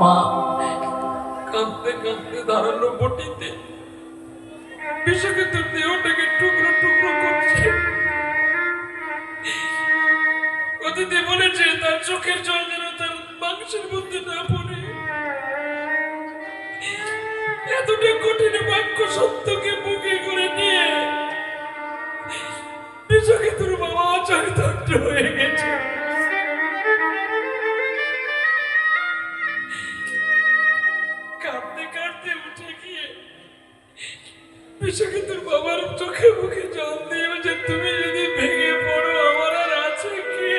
মা কাঁদতে কাঁদতে দাঁড়ানো বটিতে বিষাক্ত দেহটাকে টুকরো টুকরো করছে। অতিথি বলেছে তার চোখের জল যেন তার মাংসের মধ্যে না পড়ে। এতটা কঠিন বাক্য সত্যকে মুখে করে নিয়ে বিষাক্তর বাবা অচরিতার্থ হয়ে গেছে। কাঁদতে কাঁদতে উঠে গিয়ে বিষাক্তর বাবার চোখে মুখে জল দিয়ে যে তুমি যদি ভেঙে পড়ো আমার আর আছে কে?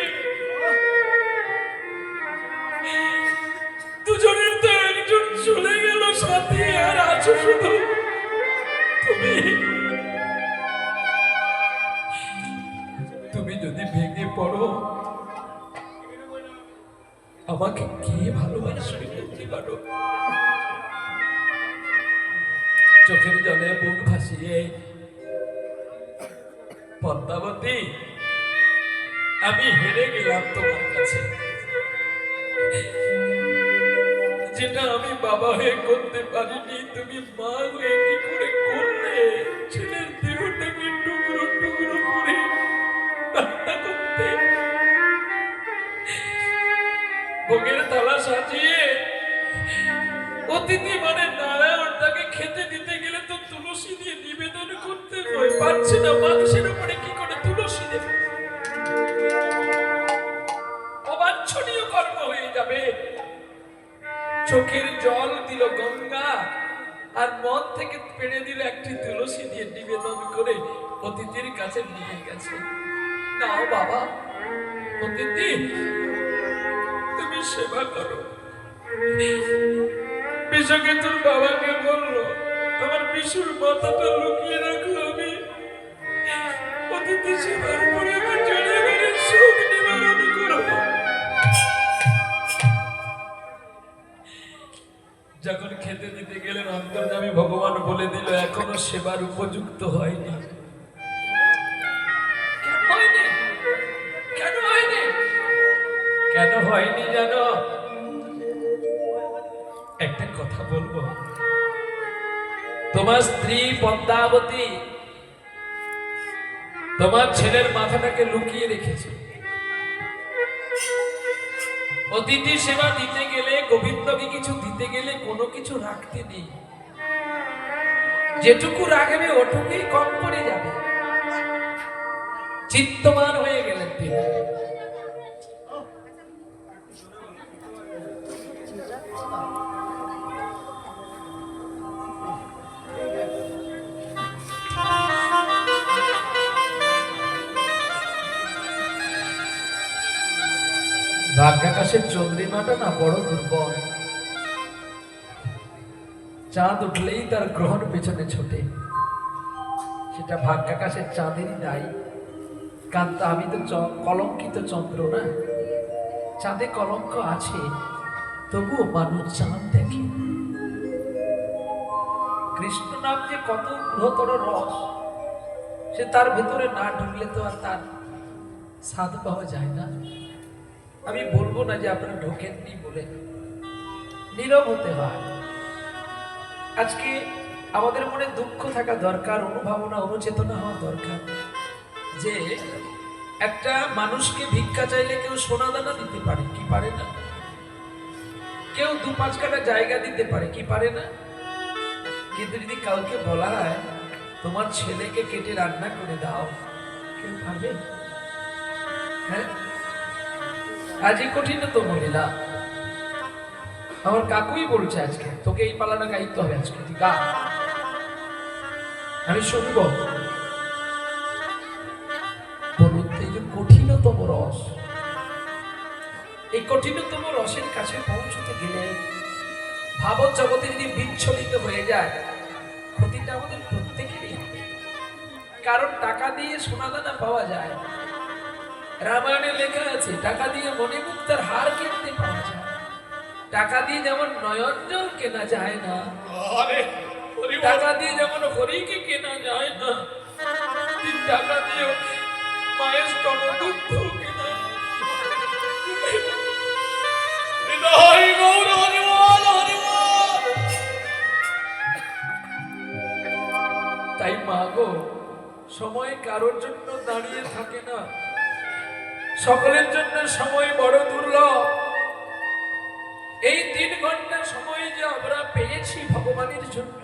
দুজনের তো একজন চলে গেল সাথে, আর আছো শুধু তুমি। তুমি যদি ভেঙে পড়ো আমাকে কে ভালোবাসবে বলতে পারো? চোখের জলে মুখ ভাসিয়ে পদ্মাবতী আমি হেরে গেলাম তোমার কাছে। যেটা আমি বাবা হয়ে করতে পারিনি তুমি মা হয়ে কি করে করলে? ছেলের দেহটাকে টুকরো টুকরো করে রান্না করতে, ভোগের থালা সাজিয়ে অতিথি মানে নারায়ণ তাকে খেতে দিতে গেলে তো তুলসী দিয়ে নিবেদন করতে হয়, পারছি না মাংসের উপরে কি করে তুলসী দেবে? অবাঞ্ছনীয় কর্ম হয়ে যাবে। চোখের জল দিল গঙ্গা আর মন থেকে পেড়ে দিল একটি তুলসী দিয়ে নিবেদন করে অতিথির কাছে নিয়ে গেছে। নাও বাবা, অতিথি তুমি সেবা করো। বিশ্বকে তোর বাবাকে বললো আমার বিশুর মাথাটা লুকিয়ে রাখো, আমি অতিথি সেবার পরে আমার জনগণের সুখ নিবারণ করব। যখন খেতে দিতে গেলেন অন্তর্যামী ভগবান বলে দিল এখনো সেবার উপযুক্ত হয়নি। কেন হয়নি জানো? একটা কথা বলবো, তোমার স্ত্রী পদ্মাবতী তোমার ছেলের মাথাটাকে লুকিয়ে রেখেছে। অতিথি সেবা দিতে গেলে, গোবিন্দকে কিছু দিতে গেলে কোনো কিছু রাখতে নেই। যেটুকু রাখবে ওটুকুই কম পড়ে যাবে। চিত্তমান হয়ে গেলেন তিনি। ভাগ্যাকাশের চন্দ্রিমাটা না বড় দুর্বল। চাঁদ উঠলেই তার গ্রহণ পেছনে ছোটে। সেটা ভাগ্যাকাশের চাঁদেরই দায়ী। কারণ আমি তো কলঙ্কিত চন্দ্র না, চাঁদে কলঙ্ক আছে, তবুও মানুষ চাঁদ দেখে। কৃষ্ণ নাম যে কত বৃহত্তর রস, সে তার ভেতরে না ঢুকলে তো আর তার স্বাদ পাওয়া যায় না। আমি বলবো না যে আপনারা ঢোকেননি বলে, নীরব হতে হয়। আজকে আমাদের মনে দুঃখ থাকা দরকার, অনুভাবনা অনুচেতনা হওয়া দরকার যে একটা মানুষকে ভিক্ষা চাইলে কেউ সোনা দানা দিতে পারে কি পারে না, কেউ 2-5 কাঠা জায়গা দিতে পারে কি পারে না, কিন্তু যদি কাউকে বলা হয় তোমার ছেলেকে কেটে রান্না করে দাও, কেউ পারবে? হ্যাঁ, আজই কঠিনতম লীলা। আমার কাকুই বলছে আজকে তোকে এই পালাটা গাইতে হবে, আজকে তুই গা, আমি শুনবো। বলুন তো এই যে কঠিনতম রস, এই কঠিনতম রসের কাছে পৌঁছতে গেলে ভাবত জগতে যদি বিচ্ছলিত হয়ে যায়, ক্ষতিটা আমাদের প্রত্যেকেরই হবে। কারণ টাকা দিয়ে সোনাদানা পাওয়া যায়, রামায়ণে লেখা আছে টাকা দিয়ে মণিমুক্তার হার কিনতে পাওয়া যায়, টাকা দিয়ে যেমন নয়নজল কেনা যায় না, টাকা দিয়ে যেমন হরিকে কেনা যায় না, টাকা দিয়ে মায়ের স্তনদুগ্ধ কেনা। তাই মা গো, সময় কারোর জন্য দাঁড়িয়ে থাকে না, সকলের জন্য সময় বড় দুর্লভ। এই 3 ঘন্টা সময় যে আমরা পেয়েছি ভগবানের জন্য,